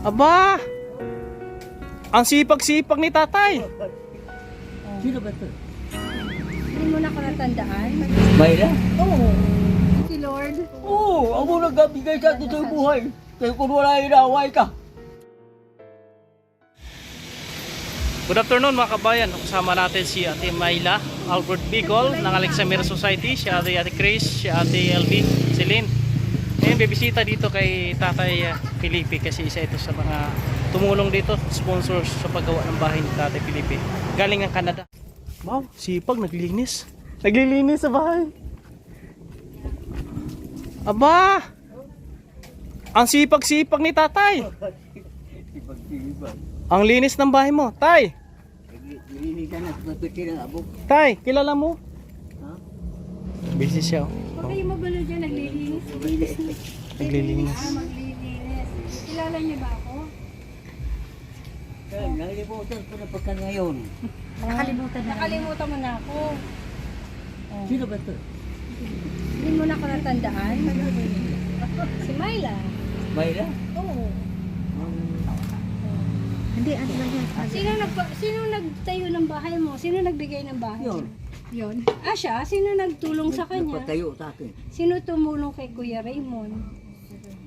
Aba! Ang sipag-sipag ni tatay. Sino ba ito? Hindi mo na ako natandaan? Mayra? Oo. Si Lord. Oo, ako nagbibigay sa atin sa buhay. Kaya kung wala inaaway ka. Good afternoon mga kabayan. Kasama natin si Ate Mayla Albert Bicol ng Alexander Society. Si Ate Chris, si Ate LB, si Lynn. Ngayon bibisita dito kay Tatay Felipe kasi isa ito sa mga tumulong dito, sponsors sa paggawa ng bahay ni Tatay Felipe. Galing ng Canada. Wow, sipag, naglinis. Naglilinis sa bahay. Aba! Ang sipag-sipag ni tatay. Ang linis ng bahay mo, tay. Nilinisan na sa pagpiti ng abog. Tay, kilala mo? Ha? Busy siya. Huwag kayo magulo dyan, naglilinis. Naglilinis. Maglilinis. Kilala niyo ba ako? Nakalimutan ko na pagka ngayon. Nakalimutan mo na ako. Sino ba ito? Hindi mo na ako natandaan? Si Myla. Mayra? Oo. Hindi, ano ba yan? Sino nagtayo ng bahay mo? Sino nagbigay ng bahay? Yun. Yun. Ah, siya? Sino nagtulong sa kanya? Nagpatayo sa akin. Sino tumulong kay Kuya Raymond?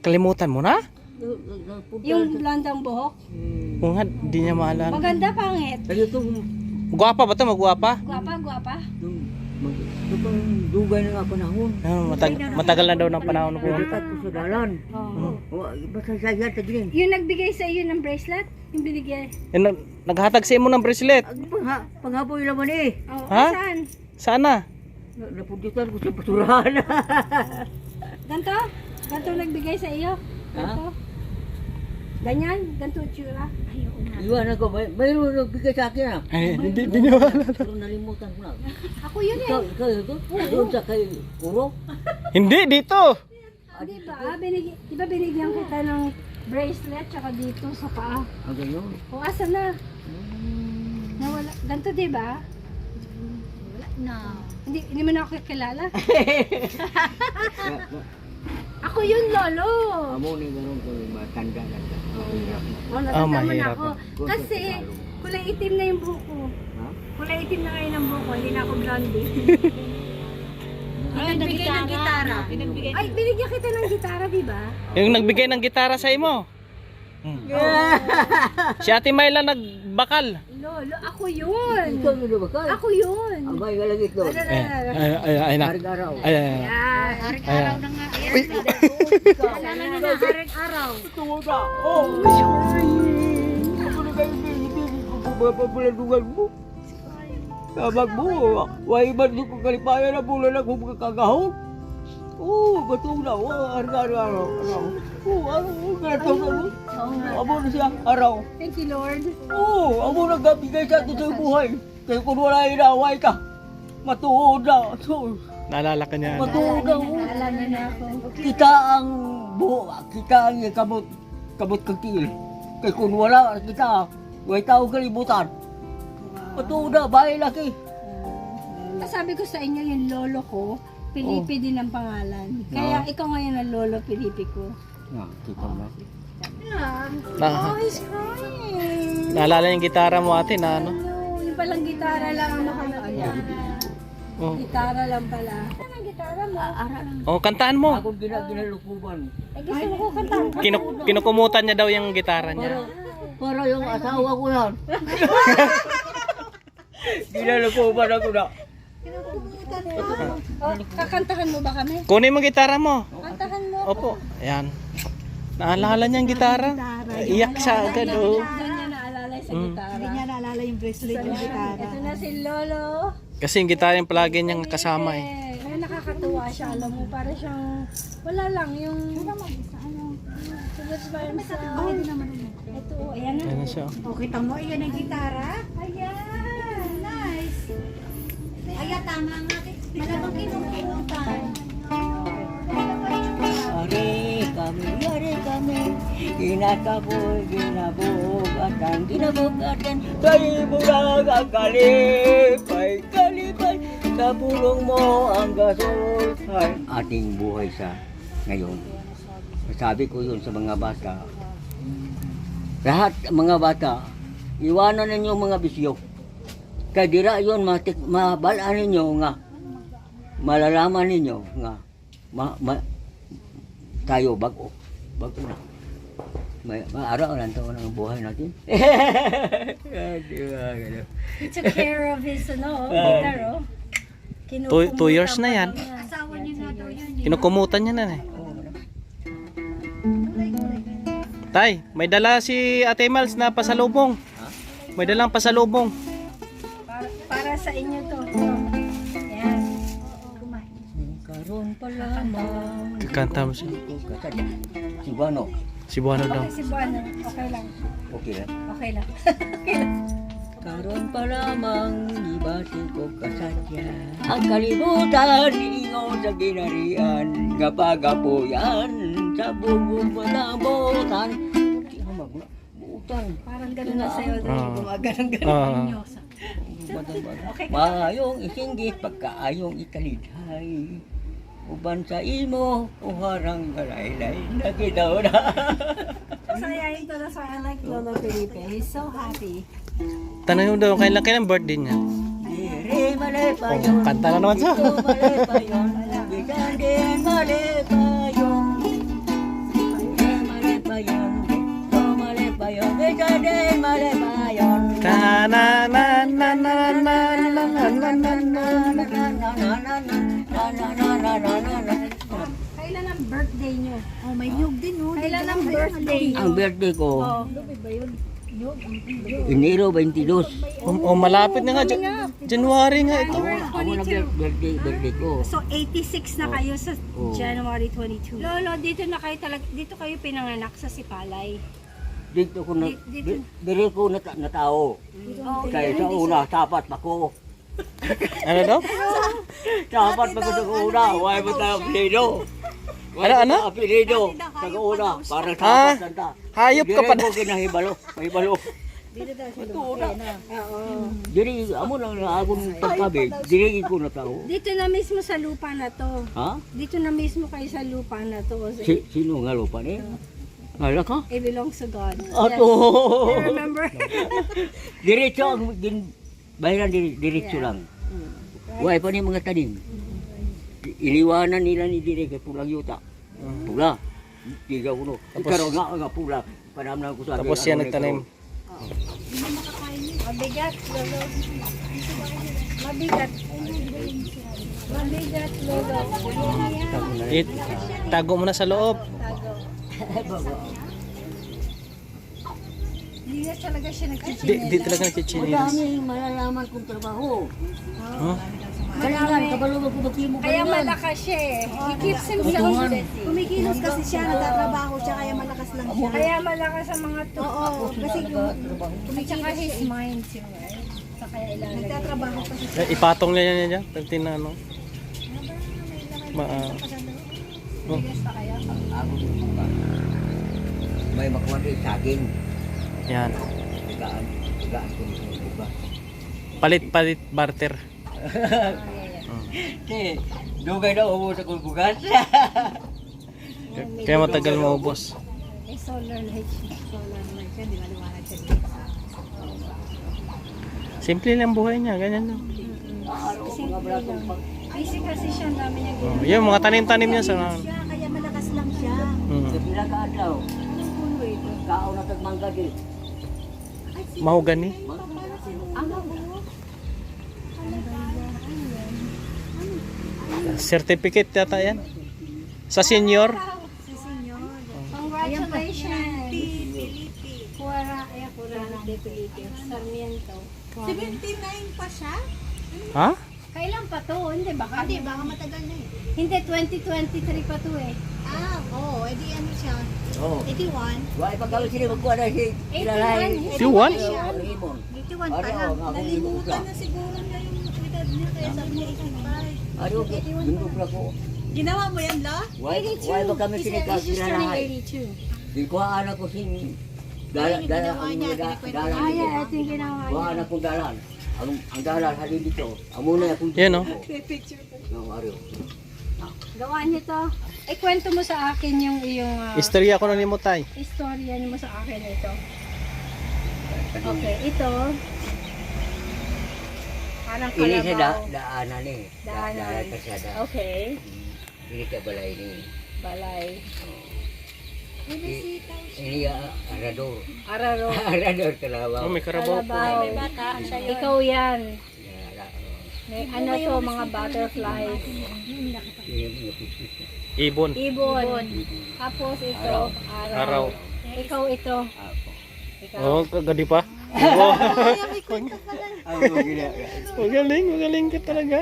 Kalimutan mo na? Yung blandang buhok? Oo nga, di niya maalala. Maganda, pangit. Kaya itong Gwapa ba ito? Magwapa? Gwapa, gwapa. dugay na nga panahon. Matagal na daw ng panahon po. Nagkat ko sa dalan. Oo. Basta sa iya tagilin. Yung nagbigay sa iyo ng bracelet? Yung binigay? Naghatag sa imo ng bracelet. Panghapoy naman eh. Oh, Ha? saan? Sana? Napunditan ko sa basurahan. Ganto? Ganto nagbigay sa iyo? Ganto? Ganyan? Ganto tsura? Ayoko na. Iwan ako. Mayroon nagbigay sa akin ah. Ay, hindi niya maalala. Pero nalimutan ko na. Ako yun eh. Ikaw ito? Doon sa kay Uro? Hindi, dito. Di ba? Di ba binigyan kita ng bracelet tsaka dito sa paa? Ang ganyan. O asa na? Nawala. Ganto di ba? Wala na. Hindi mo na ako kilala? Ako yun, Lolo. Amo ni ganun ko matanda na. Natanda mo na mahirap ako. Kasi kulay itim na yung buhok ko. Ha? Kulay itim na ngayon ang buhok ko. Hindi na ako blondie. Ay, nagbigay ng gitara. Ay, binigyan kita ng gitara, di ba? Yung nagbigay ng gitara sa imo. Si Ate Mayla nagbakal. Lolo, ako yun. Ikaw yun ba ka? Ako yun. Ang may galagit doon. Ay, na. Hargaraw. Ay. Araw na nga. Alala niyo na, araw. Tungod ka. Oh. Ako na kayo pinipili ko papapalandugan mo. Kabag mo. Why ba di ko kalipayan na bulan ako magkakagahon? Oo, batong na. Araw. Oo, ganito na. Amo na siya, araw. Thank you, Lord. Oo, amo nagbibigay sa atin sa buhay. Kaya kung wala inaaway ka, matuod na. So, Naalala ka niya. matuod na. Alala niyo na ako. Kita ang buo, kita ang kabot kakil. Kaya kung wala kita, may tao kalimutan. Matuod na, bahay laki. Sabi ko sa inyo, yung lolo ko, Felipe din ang pangalan. Kaya ikaw ngayon ang lolo Felipe ko. Kita mo. Oh, he's crying. Naalala yung gitara mo ate na ano? Ano, yung palang gitara lang ang nakalagay. Oh. Gitara lang pala. Ano ang gitara mo? Oh, kantaan mo. Ako ginalukuban. Eh, gusto mo ko kantahan. Kinukumutan niya daw yung gitara niya. Para yung asawa ko yan. Ginalukuban ako na. Oh, kakantahan mo ba kami? Kunin mo gitara mo. Kantahan mo. Opo. Ayan. Naalala niya yung gitara. Iyak siya agad oh. Doon niya naalala sa gitara. Hindi niya naalala yung bracelet ng gitara. Ito na si Lolo. Kasi yung gitara yung palagi niyang kasama eh. Ay, nakakatuwa siya. Alam mo, para siyang, wala lang, yung, sulat ba yung sa, ito, ayan na. Ayan na siya. O, kita mo, iyan ang gitara. Ayan, nice. Ayan, tama nga. Malamang kinukutan. Yari kami, ginabugatan, tayo mo lang ang kalipay, sa pulong mo ang gasol. Ay, ating buhay sa ngayon. Sabi ko yun sa mga bata, Lahat mga bata, iwanan ninyo ang mga bisyo. Kaya dira yun, mabalaan ninyo nga, malalaman ninyo nga, tayo bago na. Maaraw lang taon ang buhay natin. He took care of his, guitar, oh. 2 years na yan. Asawa niya na daw yun. Kinukumutan niya na eh. Tay, may dala si Ate Mals na pasalubong. May dalang pasalubong. Para sa inyo to. Yan. Karon pa lamang. Kanta mo siya. Si Buano. Si Buano daw. Si Buano, okay lang. Okay lang. Okay lang. Karon pa lamang ibasin ko kasadya. Ang kalibutan ingon sa ginarian. Kapagapuyan sa bubong malabutan. Butan. Parang ganun na sa'yo. Ah. Maayong isinggit pagkaayong ikalidhay. Uban sa imo, uharang galaylay. Nakitaw na. Sayahin ko na sa I like Lolo Felipe. He's so happy. Tanong mo daw, kailan birthday niya? Dire malay pa yun. Kanta na naman siya. Ito malay pa yun. Bigan din malay pa yun. Dire malay pa yun. Ito malay pa yun. Bigan din malay pa yun. Na na na na na na na na na na na. Kailan ang birthday nyo? Oh, may nyug din, oh. Kailan ang birthday nyo? Ang birthday ko, Enero 22. Malapit na nga. January nga ito. Ako na birthday ko. So 86 na kayo sa Oh. January 22. Lolo, dito na kayo dito kayo pinanganak sa Sipalay. Dito ko na, dire ko na tao. Kaya sa una, tapat pa ko. Ano daw? Dapat magkakuna, huwag mo tayo apelido. Ano? Apelido, kaguna, parang Ah, dapat santa. hayop ka pa Dire ko kinahibalo, mahibalo. Dire, amo lang na akong pagkabig, dire ko na tao. Dito na mismo sa lupa na to. Ha? Dito na mismo kayo sa lupa na to. Sino nga lupa ni? Hala ka? It belongs to God. Ato! I remember? Diretso ang bahiran, diretso lang. Huwag pa niya mga tanim. Iliwanan nila ni dire kay pulang yuta. Pula. Tiga uno. Pero nga pula. Panamnan ko sa Tapos siya nagtanim. Mabigat, lolo. Mabigat. Mabigat, lolo. Tago mo na sa loob. Hindi na talaga siya Di nagchichinelas. talaga Wala nagchichinilas. may malalaman kong trabaho. Huh? Kailangan, kabalo mo kung mo Kaya malakas siya eh. He keeps himself busy. Kumikilos kasi siya, nagtatrabaho siya, kaya malakas lang siya. Kaya malakas ang mga to. Oo, kasi At saka his mind siya. Sa kaya ilalagay. nagtatrabaho kasi siya. Ipatong niya yan dyan. Tingnan ano. May makuha rin sa akin. Yan. Tigaan ko ng buka. Palit barter. Dugay na ubo sa kulbugan. Kaya matagal maubos. May solar light siya. Solar light siya, di ba liwanag siya dito sa... Simple lang buhay niya. Ganyan lang. Busy kasi siya. Ang dami niya Oh, yung mga tanim-tanim niya sa... Siya, kaya malakas lang siya. Sa pinakaadlaw, kao na tagmangga din. Mahogany. Certificate yata yan. Sa senior. Si senyor. Congratulations! Kurana de Felipe. Sarmiento. 79 pa siya? Ha? Kailan pa to? Hindi baka? Hindi, baka matagal na eh. Hindi, 2023 pa to eh. Ah, oo, edi ano siya? Oh. 81. Wala pa kami sila magkuha na si Ilalay. Si Juan? 81 pa lang. Nalimutan na siguro niya yung edad niya, kaya sabi niya 85. Ano, bindog na ko. Ginawa mo yan, La? Wala pa kami sila He's just turning Ilalay. 82. Di ko anak ko sin dalan Yeah, ito yung ginawa Kuha niya. anak ko dalan. Ang dalan halin dito. Amo na akong Yan, oh. Yung araw. Gawa niyo to. Kwento mo sa akin yung iyong Istorya ko na ni mo tay. istorya mo sa akin ito. Okay, ito. Parang Ini sa kalabaw. daanan ni. Daanan. Kasada. Okay. Ini sa balay ni. Balay. Ini arador. Araro. Arador kalabaw. Oh, may karabaw po. Kalabaw. May bata, siya yun. Ikaw yan. Ya, May ano to, mga butterflies. ini mga pisis. Ibon. Ibon. Tapos ito, araw. Araw. Ikaw ito. Ako. Ikaw. Oh, kagadi pa. Oh. Ako gina. Magaling ka talaga.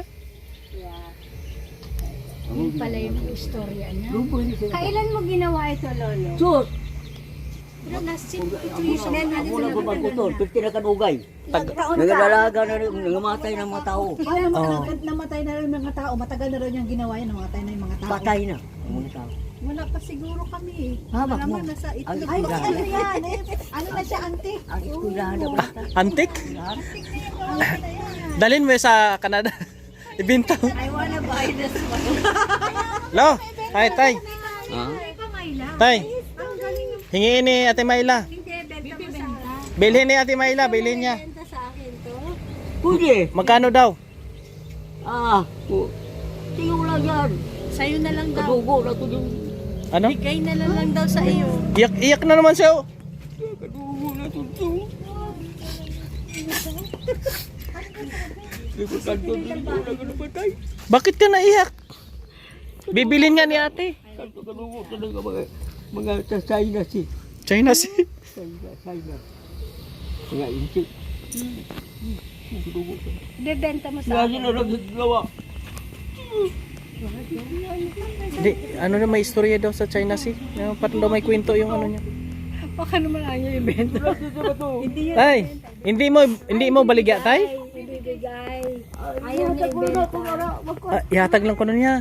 Yun pala yung istorya niya. Lupo ni siya. Kailan mo ginawa ito, Lolo? Sus! Pero nasin, ito Ako yung na, sunod natin ako sa na laban. pagputol, pwede na kanugay. Taon ka. Nagadalaga na rin, nangamatay ng mga tao. Kaya namatay na rin yung mga tao. Matagal na rin yung ginawa yan. Namatay na yung mga tao. Patay na. Ang mga tao. Wala pa siguro kami eh. Habak mo. Naman nasa Ang itlog. Ay, eskwelahan. ano yan eh? Ano na siya, antik? Ang eskwelahan na basta. Antik? Antik na yan. Dalin mo sa Canada. Ibinta. I wanna buy this one. Lo, tay, tay. Ha? Tay. Hingiin ni Ate Mayla. Hindi, benta mo sa akin. Bilhin ni Ate Mayla, bilhin niya. Benta sa akin to. Pwede. Magkano daw? Tiyo lang yan. Sa'yo na lang daw. Kadugo na ito yung... Ano? Bigay na lang daw sa iyo. Iyak na naman siya. Oh. Kadugo na ito. Hindi ko kanto din ko na ganun patay. Bakit ka naiyak? Bibilin nga ni ate. Kanto kadugo talaga mga sasay na si. China si. Sasay na. Mga insik. Kadugo. Bebenta mo sa Lagi akin. na nagagawa. Di, ano na may istorya daw sa China Sea? Parang daw may kwento yung ano niya. Baka naman ayaw ibenta. Tay, hindi mo baligya tay? Ibibigay. Ayaw niya ibenta. Ihatag lang ko na niya.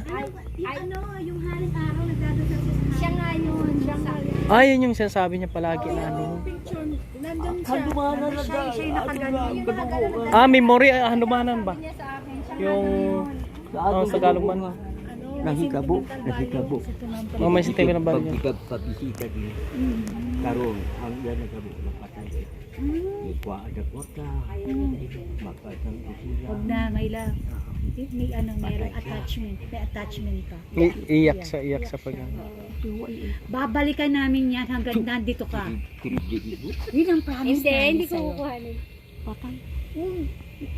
Ano, yung haring araw nagdadasal sa Siya nga yun. Siya nga yun. Ay, yun yung sinasabi niya palagi na ano. picture. Nandun siya. Handumanan na Siya yung nakaganon. kadugo. Memory, hanumanan ba? Niya sa akin. Siya Yung, Sa sa Tagalog man. Nahikabo. Nahikabo. May sitay ko na ba niya? Pagkabisita din. Karoon, ang yan nagkabo ng patay. May kwa ada kota. Makasang usila. Huwag na, Mayla. May ano, mayroong attachment. May attachment ka. Iyak sa pag Babalikan namin yan hanggang nandito ka. Tinigdigibo. Yun ang promise Hindi, namin hindi ko sa'yo. kukuhanin. Patay.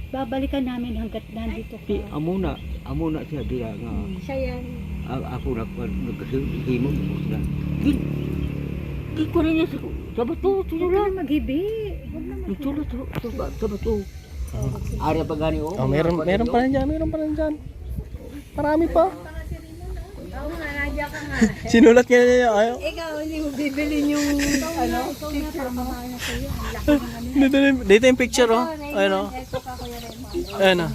Babalikan namin hanggang nandito ka. Amo na siya diya nga. Siya yan. Ako na nagkasihimo mo sila. Di ko rin niya sa bato. Huwag ka na maghibi. Huwag na Sa bato. Ari pa gani o. Oh, meron pa rin dyan. Marami pa. Oo nga, nandiyan ka nga. Sinulat niya niya ayaw. Ikaw, hindi mo bibilin yung ano? picture mo. Sa'yo. Dito yung picture oh. Ayun oh. Ito ka, Kuya Raymond. Ayun oh.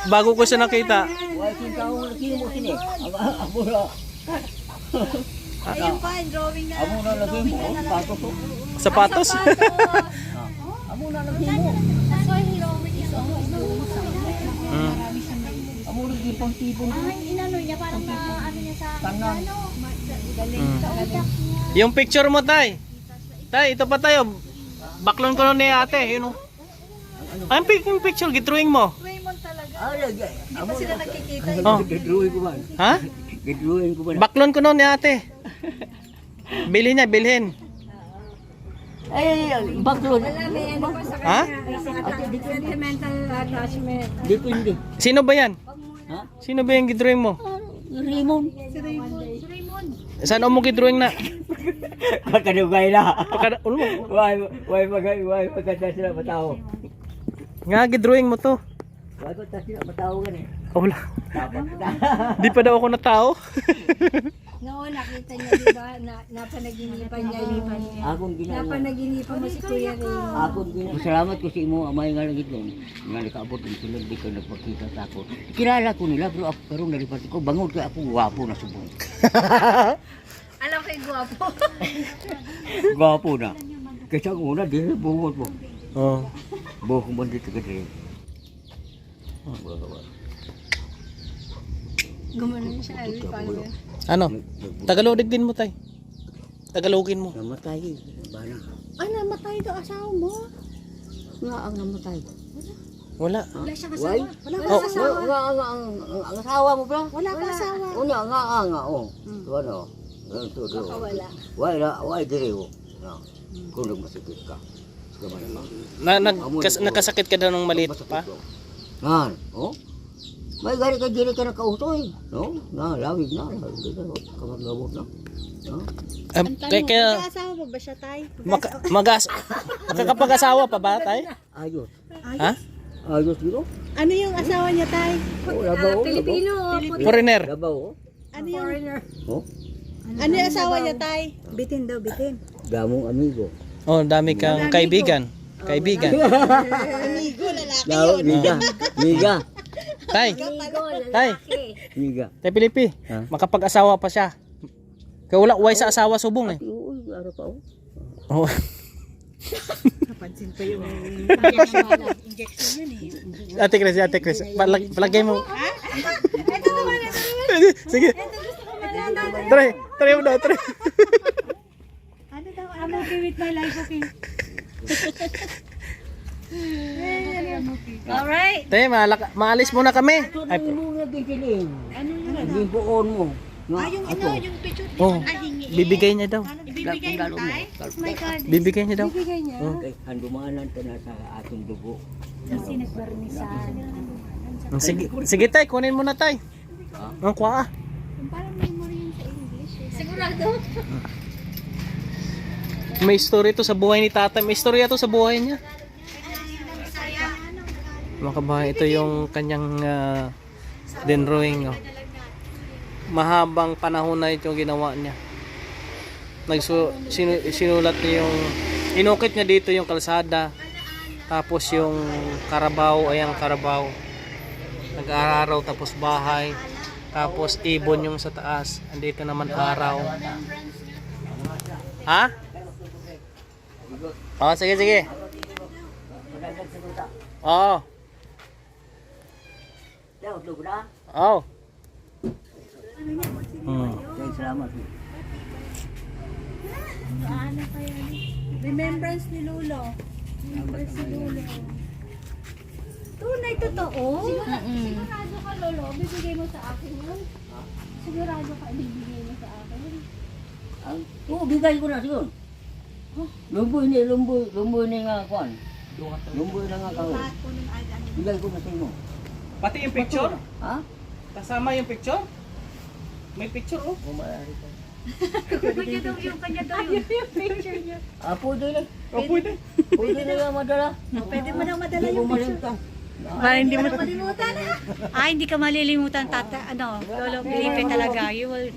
Bago ko siya nakita. Wala sinta ko sino mo sini. Amo na. Ayun pa, drawing na. Amo na lagi mo. Patos. Sapatos. Amo na lagi mo. Mm. Amo na tipong-tipong. Inano niya, parang na ano niya sa Tanang. Yung picture mo tay. Tay, ito pa tayo. Baklon ko nun ni ate. Yun oh. Ay, yung picture, gitruing mo. Raymond talaga. Lagi. Amo Sila nakikita. Oh. Gadruin ko man. Ha? Gadruin ko man. Baklon ko nun ni ate. Bilhin niya, bilhin. Ay, baklon. Wala, may ano pa sa Ha? kanya. Sentimental attachment. Depende. Sino ba yan? Ha? Sino ba yung gidrawing mo? Raymond. Si Raymond. Saan mo gidrawing na? Pagkanugay na. Pagka, ulo mo. Why pagkata sila matao. Nga gidrawing mo to. Why pagkata sila matao gan eh. Oh, wala. Dapat na. Di pa daw ako na tao. Noon, nakita niya, di ba, napanaginipan niya yung Akong ginagawa. napanaginipan mo si Kuya Raymond. Akong ginagawa. Salamat ko sa imo amay nga lagi doon. Nga nakaabot ng sila di ka nagpakita sa ako. Kilala ko nila pero ako karong nalipat ko bangod kay ako gwapo na subong. Alam ko yung guwapo. Gwapo na. Kaysa ang una di buhot mo. Oh. Buhok mo dito ka din. Gumanon siya, Alvin. Ano? Tagalodig din mo tay. Tagalogin mo. Namatay. Bana. Ay, namatay daw asawa mo. Nga ang namatay. Wala. Wala siyang Why? asawa. Wala Oh. kang asawa. Ang asawa mo ba? Wala kang asawa. Unya nga oh. Ano? Tudo. Wala. Why dire oh. Kung masakit ka. Sige man. Nakasakit ka daw nung maliit pa? Ngan, oh. May gari ka dire ka nakautoy, no? Na lawig na, kamagabot na. No? Ang tanong, Kaya mag-asawa pa ba siya, tay? makakapag-asawa pa ba tayo? Ayos. Ha? Ayos dito. Ano yung asawa niya, tay? Oh, labaw. Pilipino. Foreigner. Labaw. Oh. Ano yung, Oh. ano yung asawa niya, tay? Bitin daw, bitin. Damong amigo. Oh, dami kang kaibigan. Kaibigan. Amigo, lalaki Daw, miga. Miga. Tay. Tay. Miga. Tay Pilipi. Ha? Makapag-asawa pa siya. Kaya wala uway sa asawa subong eh. Uy, ara pa oh. Oh. Napansin pa yung injection yun eh. Ate Chris. Palagay mo. Ito naman, ito naman. Sige. Try mo daw, try. Ano daw, I'm okay with my life, okay? Alright. Tay, maalis muna kami. Ay, Ano mo nagigiling? Ano yun? Naging buon mo. Nga, Ah, yung ato. yung picture oh, niya. Hingiin. bibigay niya daw. Ibibigay mo, tay? Oh my God. Bibigay niya daw. Bigay niya. Okay, handumaanan ka na sa atong dugo. Kasi nagbarnisan. Sige tay, kunin mo na tay. Ang kuha. Parang memory yun sa English. Sigurado. May story to sa buhay ni tatay. May istorya to sa buhay niya. Mga kabahay, ito yung kanyang drawing. Oh. Mahabang panahon na ito yung ginawa niya. Sinulat niya yung inukit niya dito yung kalsada. Tapos yung karabaw, ayang karabaw. Nag-araw tapos bahay. Tapos ibon yung sa taas. Andito naman araw. Ha? Oh, sige. Oh. Daw, dugo na. Oh. Okay, salamat. Ano pa yan? Remembrance ni Lolo. Remembrance ni Lolo. Tunay totoo? Sigurado ka, Lolo. Bibigay mo sa akin yun. Sigurado ka, bibigay mo sa akin yun. Oo, bigay ko na siyon. Lumboy ni nga kuan. Lumboy na nga kao. Bigay ko na sa imo. Pati yung picture? Ha? Kasama yung picture? May picture oh. Kanya daw yung kanya daw yung picture niya. Pwede na. Oh, pwede. Pwede na lang madala. Pwede mo nang madala Hindi ko yung picture. malimtan. Hindi mo malimutan. Hindi ka malilimutan, tata. Lolo Felipe talaga. You will...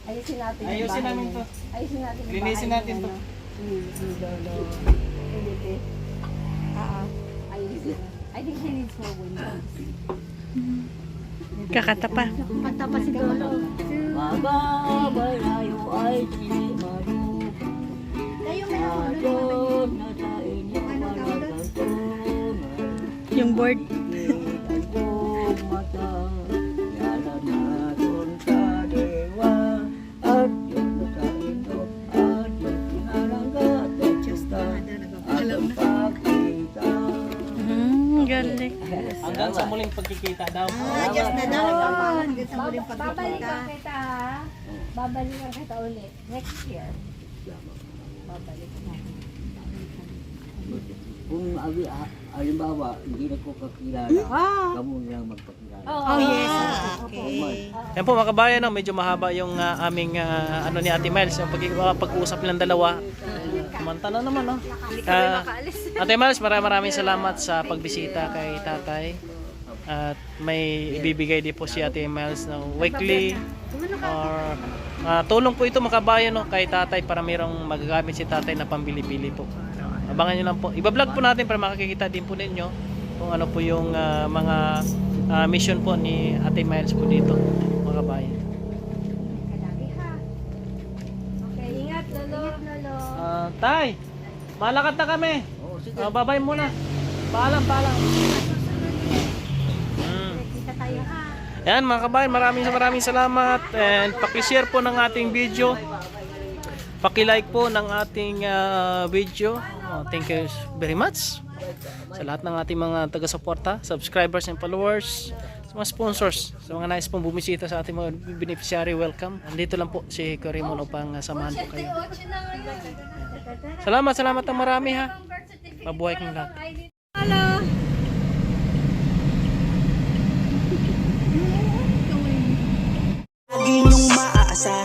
Ayusin natin yung Ayusin bahay namin niya. to. Ayusin natin yung Linisin bahay natin niya, to. no? Lolo. Felipe. Ayusin. I think he needs more windows. Kakatapa. Kakatapa si Lolo. Magabalayo ay simayo. Adon na sa inyo malagasunan. Yung board. Ang mata, yalan natin sa dewa. At yun sa inyo, at yun sinaranggat. At justa, atong pakita. Galing. Hanggang sa muling pagkikita daw. Diyos na daw. Hanggang sa muling Babalikan kita, ha? Babalikan kita ulit. Next year. Babalikan natin. Kung halimbawa, hindi na ko kakilala, kamu na lang magpakilala. Oh, yes. Okay. Yan po mga kabayan, no, medyo mahaba yung aming ano ni Ate Miles, yung pag-uusap ng dalawa. Kumanta na naman, no? Ate Miles, maraming salamat sa pagbisita kay tatay. At may ibibigay din po si Ate Miles ng weekly or tulong po ito mga kabayan, no, kay tatay para mayroong magagamit si tatay na pambili-bili po. Abangan nyo lang po. Iba-vlog po natin para makikita din po ninyo kung ano po yung mga mission po ni Ate Miles po dito mga kabayan. Okay, ingat, Lolo. Tay, malakad na kami. Babay muna. Paalam. Kita tayo ha. Yan mga kabayan, maraming salamat and paki-share po ng ating video Paki-like po ng ating video. Thank you very much sa lahat ng ating mga taga-suporta, subscribers and followers, sa mga sponsors, sa mga nais pong bumisita sa ating mga beneficiary, welcome. Nandito lang po si Corimon upang samahan po kayo. Salamat ng marami ha. Mabuhay kang lahat. Hello. Lagi niyong maaasahan